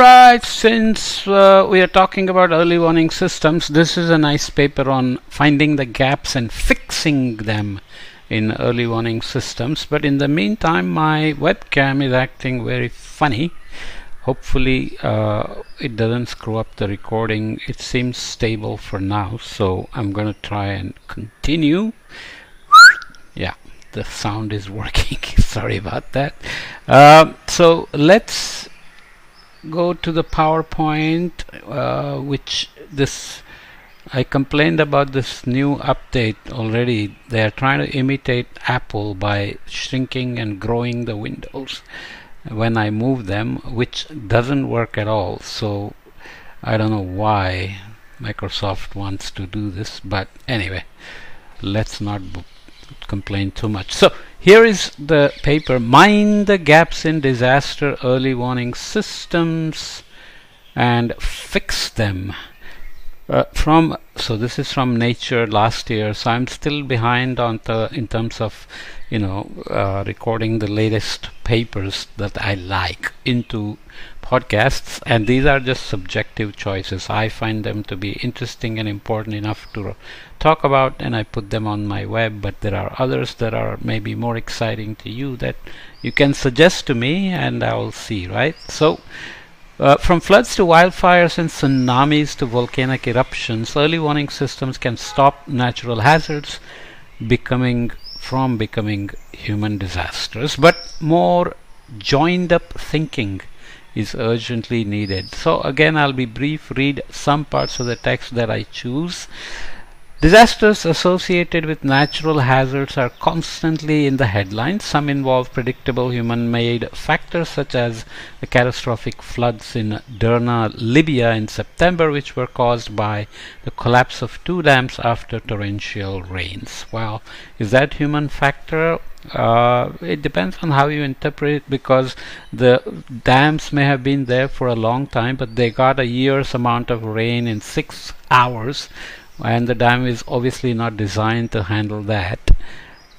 Alright, since we are talking about early warning systems, this is a nice paper on finding the gaps and fixing them in early warning systems. But in the meantime, my webcam is acting very funny. Hopefully it doesn't screw up the recording. It seems stable for now, so I'm going to try and continue. Yeah, the sound is working. Sorry about that. So let's go to the PowerPoint, which I complained about this new update already. They are trying to imitate Apple by shrinking and growing the windows when I move them, which doesn't work at all. So I don't know why Microsoft wants to do this, but anyway, let's not complain too much. So here is the paper, Mind the Gaps in Disaster Early Warning Systems and Fix Them. So this is from Nature last year, so I'm still behind on in terms of recording the latest papers that I like into podcasts, and these are just subjective choices. I find them to be interesting and important enough to talk about, and I put them on my web, but there are others that are maybe more exciting to you that you can suggest to me, and I will see, right? So from floods to wildfires and tsunamis to volcanic eruptions, early warning systems can stop natural hazards from becoming human disasters. But more joined up thinking is urgently needed. So again, I'll be brief, read some parts of the text that I choose. Disasters associated with natural hazards are constantly in the headlines. Some involve predictable human-made factors, such as the catastrophic floods in Derna, Libya in September, which were caused by the collapse of 2 dams after torrential rains. Well, is that human factor? It depends on how you interpret it, because the dams may have been there for a long time, but they got a year's amount of rain in 6 hours, and the dam is obviously not designed to handle that.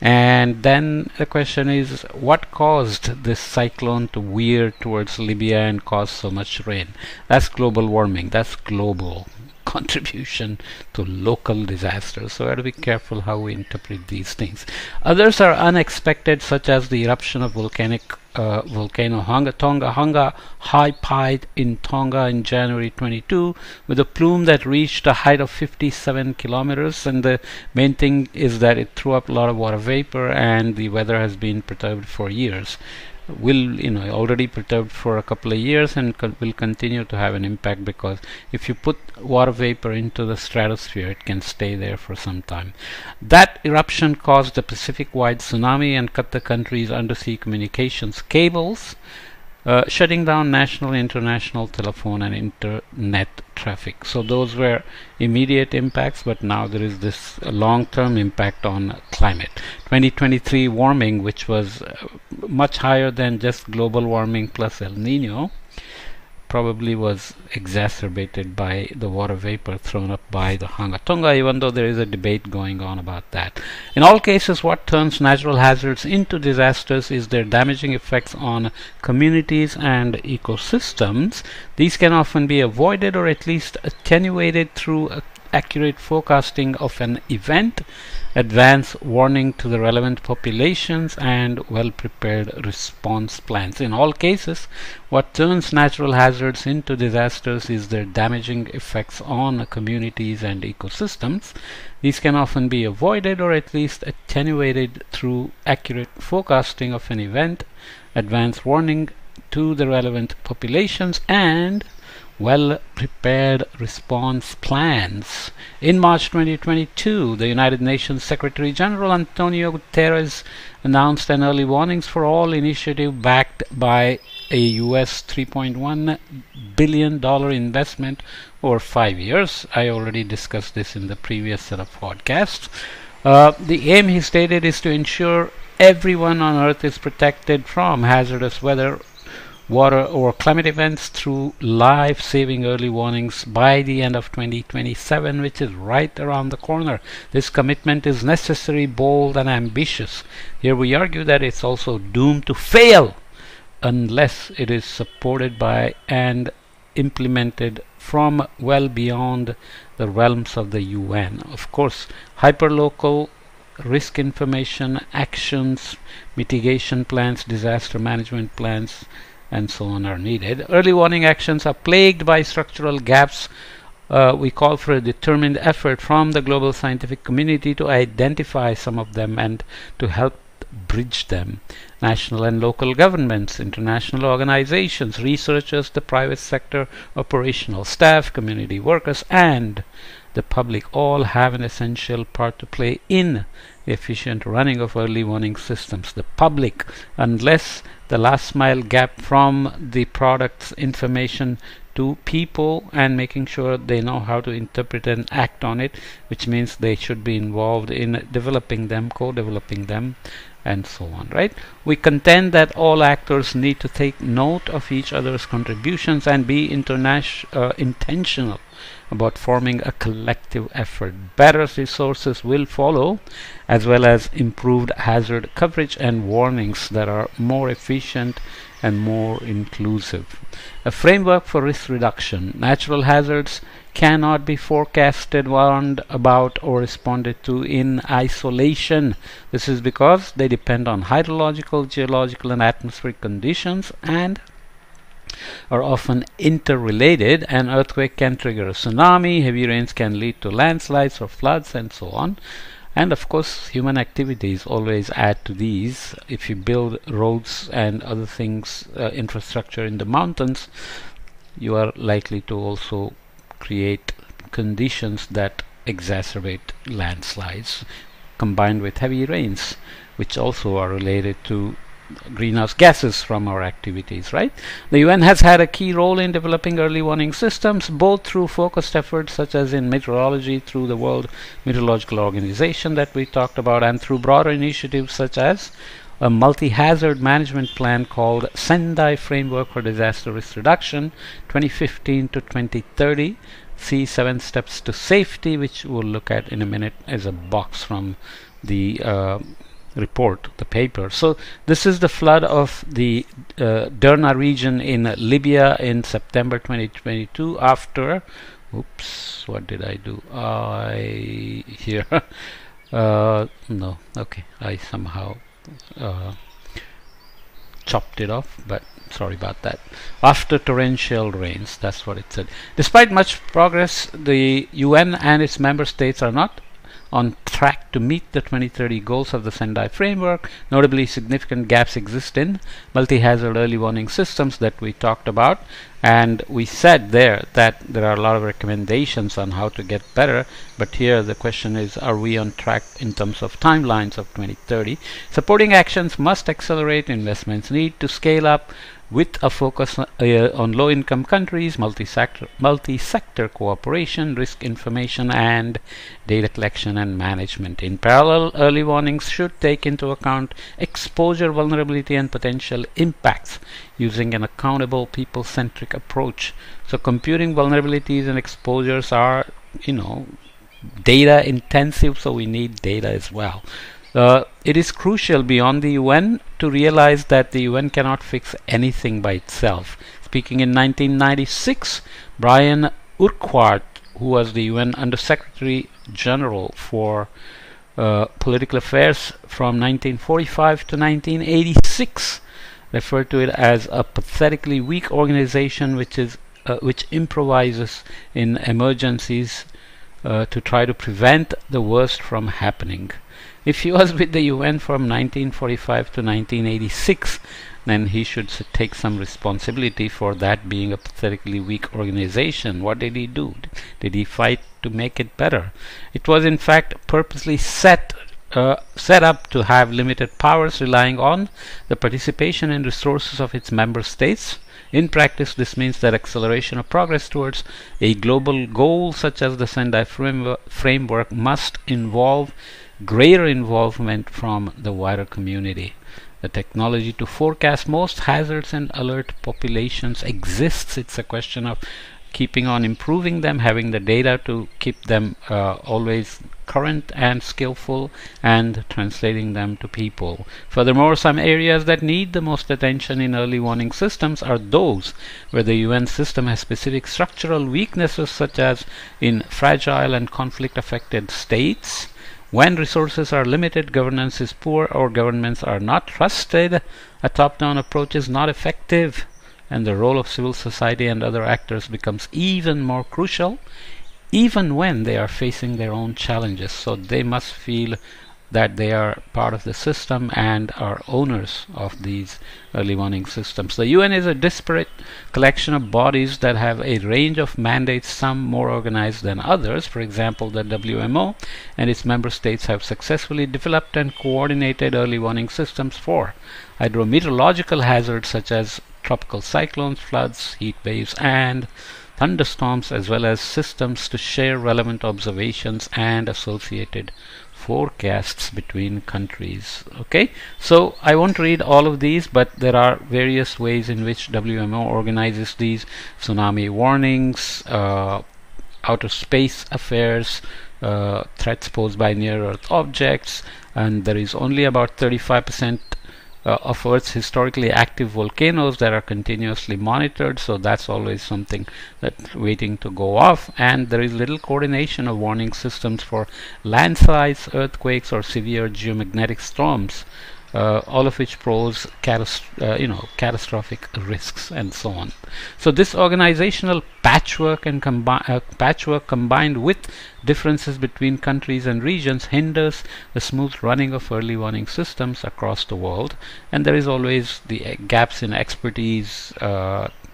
And then the question is, what caused this cyclone to veer towards Libya and cause so much rain? That's global warming. That's global contribution to local disasters. So we have to be careful how we interpret these things. Others are unexpected, such as the eruption of volcano Tonga High Tide in Tonga in January 22, with a plume that reached a height of 57 kilometers. And the main thing is that it threw up a lot of water vapor, and the weather has been perturbed for years. Already perturbed for a couple of years, and will continue to have an impact, because if you put water vapor into the stratosphere, it can stay there for some time. That eruption caused a Pacific-wide tsunami and cut the country's undersea communications cables, shutting down national and international telephone and internet traffic. So those were immediate impacts, but now there is this long-term impact on climate. 2023 warming, which was much higher than just global warming plus El Nino, probably was exacerbated by the water vapor thrown up by the Tonga, even though there is a debate going on about that. In all cases, what turns natural hazards into disasters is their damaging effects on communities and ecosystems. These can often be avoided or at least attenuated through accurate forecasting of an event, advance warning to the relevant populations, and well-prepared response plans. In all cases, what turns natural hazards into disasters is their damaging effects on communities and ecosystems. These can often be avoided or at least attenuated through accurate forecasting of an event, advance warning to the relevant populations, and well-prepared response plans. In March 2022, the United Nations Secretary General Antonio Guterres announced an early warnings for all initiative backed by a US $3.1 billion investment over 5 years. I already discussed this in the previous set of podcasts. The aim, he stated, is to ensure everyone on Earth is protected from hazardous weather, water or climate events through life-saving early warnings by the end of 2027, which is right around the corner. This commitment is necessary, bold, and ambitious. Here we argue that it's also doomed to fail unless it is supported by and implemented from well beyond the realms of the UN. Of course, hyperlocal risk information, actions, mitigation plans, disaster management plans, and so on are needed. Early warning actions are plagued by structural gaps. We call for a determined effort from the global scientific community to identify some of them and to help bridge them. National and local governments, international organizations, researchers, the private sector, operational staff, community workers, and the public all have an essential part to play in the efficient running of early warning systems. The public, unless the last mile gap from the product's information to people and making sure they know how to interpret and act on it, which means they should be involved in developing them, co-developing them, and so on, right? We contend that all actors need to take note of each other's contributions and be intentional about forming a collective effort. Better resources will follow, as well as improved hazard coverage and warnings that are more efficient and more inclusive. A framework for risk reduction. Natural hazards cannot be forecasted, warned about, or responded to in isolation. This is because they depend on hydrological, geological, and atmospheric conditions and are often interrelated. An earthquake can trigger a tsunami, heavy rains can lead to landslides or floods, and so on. And of course, human activities always add to these. If you build roads and other things, infrastructure in the mountains, you are likely to also create conditions that exacerbate landslides combined with heavy rains, which also are related to greenhouse gases from our activities, right? The UN has had a key role in developing early warning systems, both through focused efforts such as in meteorology through the World Meteorological Organization that we talked about, and through broader initiatives such as a multi-hazard management plan called Sendai Framework for Disaster Risk Reduction 2015 to 2030. See 7 Steps to Safety, which we'll look at in a minute as a box from the report, the paper. So this is the flood of the Derna region in Libya in September 2022 after, oops, what did I do? No, okay, I somehow chopped it off, but sorry about that. After torrential rains, that's what it said. Despite much progress, the UN and its member states are not on track to meet the 2030 goals of the Sendai framework. Notably, significant gaps exist in multi-hazard early warning systems that we talked about, and we said there that there are a lot of recommendations on how to get better, but here the question is, are we on track in terms of timelines of 2030? Supporting actions must accelerate. Investments need to scale up with a focus on low-income countries, multi-sector cooperation, risk information, and data collection and management. In parallel, early warnings should take into account exposure, vulnerability, and potential impacts using an accountable, people-centric approach. So computing vulnerabilities and exposures are, data intensive, so we need data as well. It is crucial beyond the UN to realize that the UN cannot fix anything by itself. Speaking in 1996, Brian Urquhart, who was the UN Under-Secretary General for Political Affairs from 1945 to 1986, referred to it as a pathetically weak organization which improvises in emergencies to try to prevent the worst from happening. If he was with the UN from 1945 to 1986, then he should take some responsibility for that being a pathetically weak organization. What did he do? Did he fight to make it better? It was in fact purposely set up to have limited powers, relying on the participation and resources of its member states. In practice, this means that acceleration of progress towards a global goal such as the Sendai framework must involve greater involvement from the wider community. The technology to forecast most hazards and alert populations exists. It's a question of keeping on improving them, having the data to keep them always current and skillful, and translating them to people. Furthermore, some areas that need the most attention in early warning systems are those where the UN system has specific structural weaknesses, such as in fragile and conflict affected states. When resources are limited, governance is poor, or governments are not trusted, a top-down approach is not effective, and the role of civil society and other actors becomes even more crucial, even when they are facing their own challenges. So they must feel that they are part of the system and are owners of these early warning systems. The UN is a disparate collection of bodies that have a range of mandates, some more organized than others. For example, the WMO and its member states have successfully developed and coordinated early warning systems for hydrometeorological hazards such as tropical cyclones, floods, heat waves, and thunderstorms, as well as systems to share relevant observations and associated forecasts between countries. Okay, so I won't read all of these, but there are various ways in which WMO organizes these: tsunami warnings, outer space affairs, threats posed by near-Earth objects, and there is only about 35% of Earth's historically active volcanoes that are continuously monitored, so that's always something that's waiting to go off. And there is little coordination of warning systems for landslides, earthquakes, or severe geomagnetic storms, all of which pose catastrophic risks and so on. So this organizational patchwork combined with differences between countries and regions hinders the smooth running of early warning systems across the world, and there is always the gaps in expertise,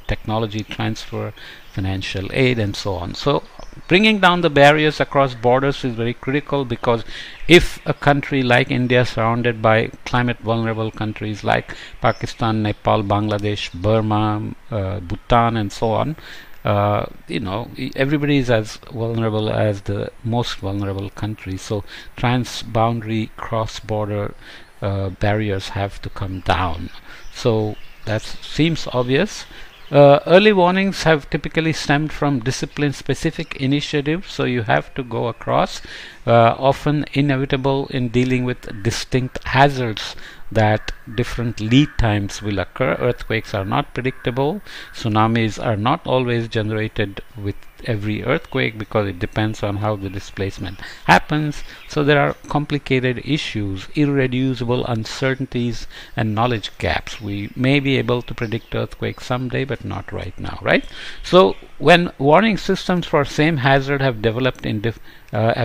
technology transfer, financial aid, and so on. So bringing down the barriers across borders is very critical, because if a country like India, surrounded by climate vulnerable countries like Pakistan, Nepal, Bangladesh, Burma, Bhutan, and so on, everybody is as vulnerable as the most vulnerable country. So trans-boundary, cross-border barriers have to come down. So that seems obvious. Early warnings have typically stemmed from discipline-specific initiatives, so you have to go across, often inevitable in dealing with distinct hazards that different lead times will occur. Earthquakes are not predictable. Tsunamis are not always generated with every earthquake, because it depends on how the displacement happens. So there are complicated issues, irreducible uncertainties, and knowledge gaps. We may be able to predict earthquakes someday, but not right now, right? So when warning systems for same hazard have developed in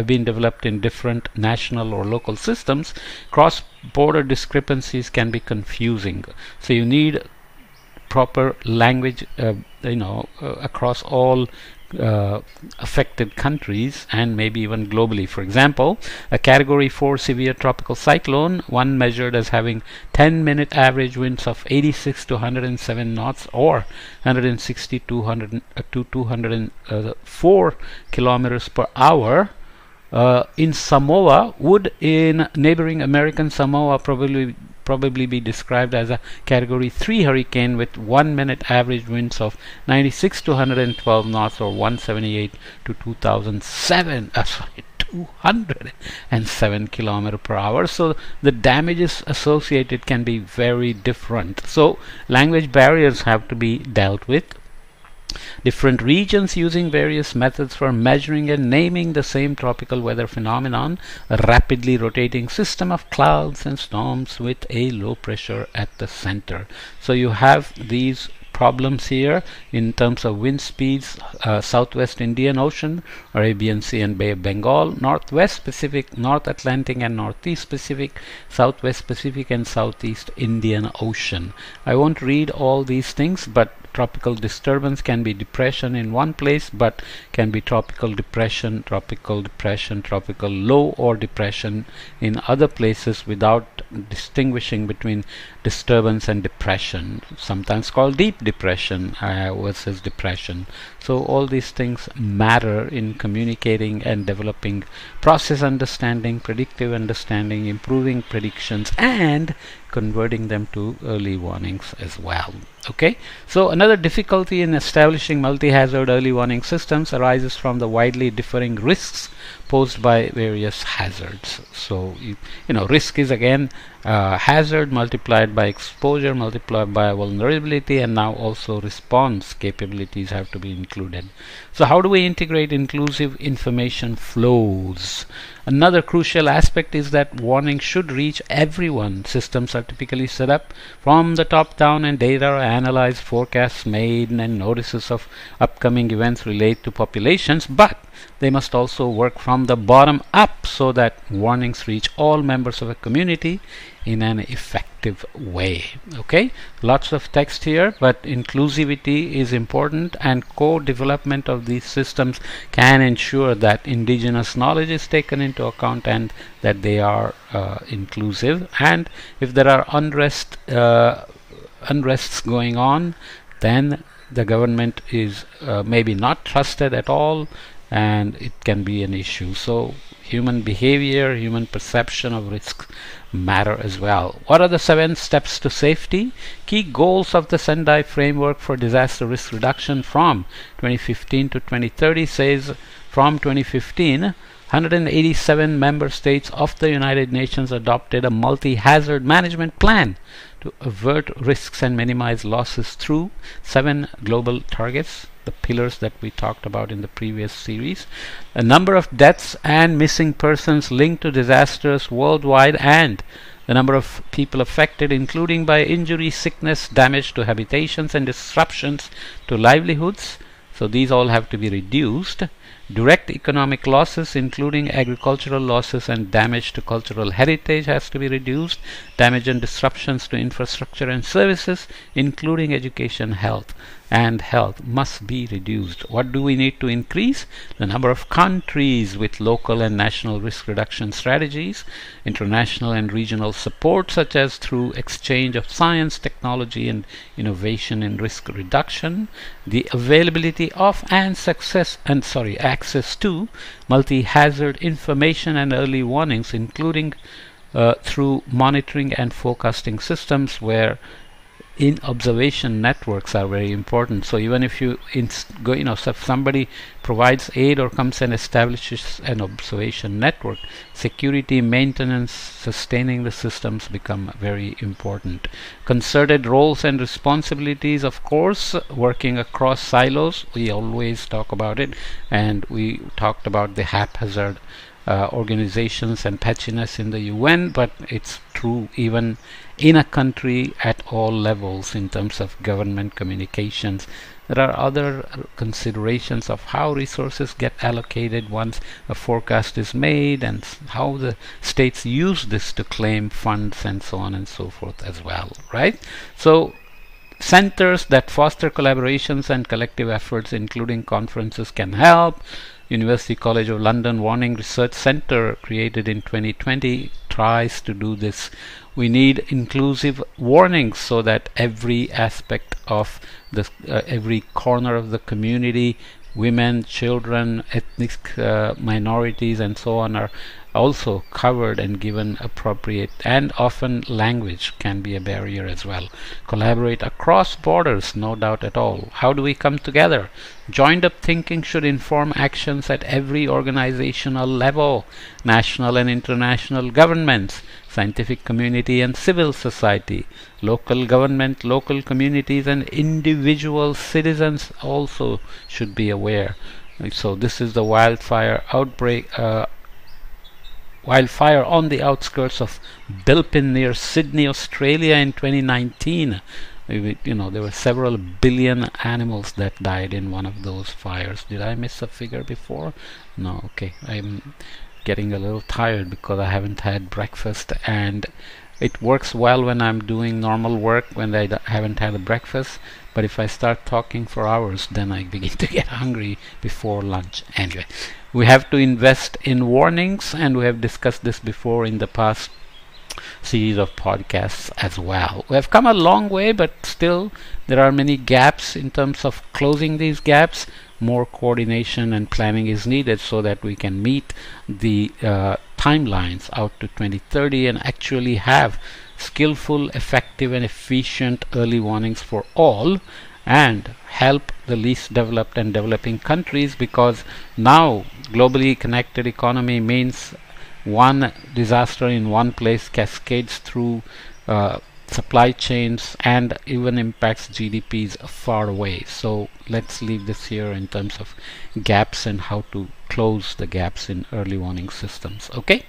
been developed in different national or local systems, cross-border discrepancies can be confusing. So you need proper language across all affected countries and maybe even globally. For example, a category 4 severe tropical cyclone, one measured as having 10-minute average winds of 86 to 107 knots or 160 to 204 kilometers per hour in Samoa, would in neighboring American Samoa probably be described as a category 3 hurricane with 1-minute average winds of 96 to 112 knots or 178 to 207 kilometer per hour. So the damages associated can be very different. So language barriers have to be dealt with. Different regions using various methods for measuring and naming the same tropical weather phenomenon, a rapidly rotating system of clouds and storms with a low pressure at the center. So you have these problems here in terms of wind speeds: Southwest Indian Ocean, Arabian Sea and Bay of Bengal, Northwest Pacific, North Atlantic and Northeast Pacific, Southwest Pacific and Southeast Indian Ocean. I won't read all these things, but tropical disturbance can be depression in one place, but can be tropical depression, tropical low or depression in other places without distinguishing between disturbance and depression, sometimes called deep depression versus depression. So all these things matter in communicating and developing process understanding, predictive understanding, improving predictions, and converting them to early warnings as well. Okay, so another difficulty in establishing multi-hazard early warning systems arises from the widely differing risks posed by various hazards. So you know, risk is again hazard multiplied by exposure multiplied by vulnerability, and now also response capabilities have to be included. So how do we integrate inclusive information flows? Another crucial aspect is that warning should reach everyone. Systems are typically set up from the top down, and data are analyzed, forecasts made, and notices of upcoming events relate to populations, but they must also work from the bottom up so that warnings reach all members of a community in an effective way. Okay, lots of text here, but inclusivity is important, and co-development of these systems can ensure that indigenous knowledge is taken into account and that they are inclusive. And if there are unrests going on, then the government is maybe not trusted at all, and it can be an issue. So human behavior, human perception of risk matter as well. What are the 7 steps to safety? Key goals of the Sendai framework for disaster risk reduction from 2015 to 2030 says, from 2015, 187 member states of the United Nations adopted a multi-hazard management plan to avert risks and minimize losses through 7 global targets, the pillars that we talked about in the previous series. A number of deaths and missing persons linked to disasters worldwide, and the number of people affected, including by injury, sickness, damage to habitations, and disruptions to livelihoods. So these all have to be reduced. Direct economic losses, including agricultural losses and damage to cultural heritage, has to be reduced. Damage and disruptions to infrastructure and services, including education, health, must be reduced. What do we need to increase? The number of countries with local and national risk reduction strategies, international and regional support, such as through exchange of science, technology, and innovation in risk reduction. The availability of and access to multi-hazard information and early warnings, including through monitoring and forecasting systems, where in observation networks are very important. So even if you so if somebody provides aid or comes and establishes an observation network, security, maintenance, sustaining the systems become very important. Concerted roles and responsibilities, of course, working across silos, we always talk about it, and we talked about the haphazard organizations and patchiness in the UN, but it's true even in a country at all levels in terms of government communications. There are other considerations of how resources get allocated once a forecast is made, and how the states use this to claim funds, and so on and so forth as well, right? So centers that foster collaborations and collective efforts, including conferences, can help. University College of London Warning Research Centre, created in 2020, tries to do this. We need inclusive warnings so that every aspect of the every corner of the community, women, children, ethnic minorities, and so on, are also covered and given appropriate, and often language can be a barrier as well. Collaborate across borders, no doubt at all. How do we come together? Joined up thinking should inform actions at every organizational level: national and international governments, scientific community and civil society, local government, local communities, and individual citizens also should be aware. So this is the wildfire outbreak, wildfire on the outskirts of Bilpin near Sydney, Australia in 2019. There were several billion animals that died in one of those fires. Did I miss a figure before? No, okay. I'm getting a little tired because I haven't had breakfast, and it works well when I'm doing normal work when I haven't had a breakfast, but if I start talking for hours, then I begin to get hungry before lunch. Anyway, we have to invest in warnings, and we have discussed this before in the past series of podcasts as well. We have come a long way, but still there are many gaps in terms of closing these gaps. More coordination and planning is needed so that we can meet the timelines out to 2030 and actually have skillful, effective and efficient early warnings for all, and help the least developed and developing countries, because now globally connected economy means one disaster in one place cascades through supply chains and even impacts GDPs far away. So let's leave this here in terms of gaps and how to close the gaps in early warning systems. Okay.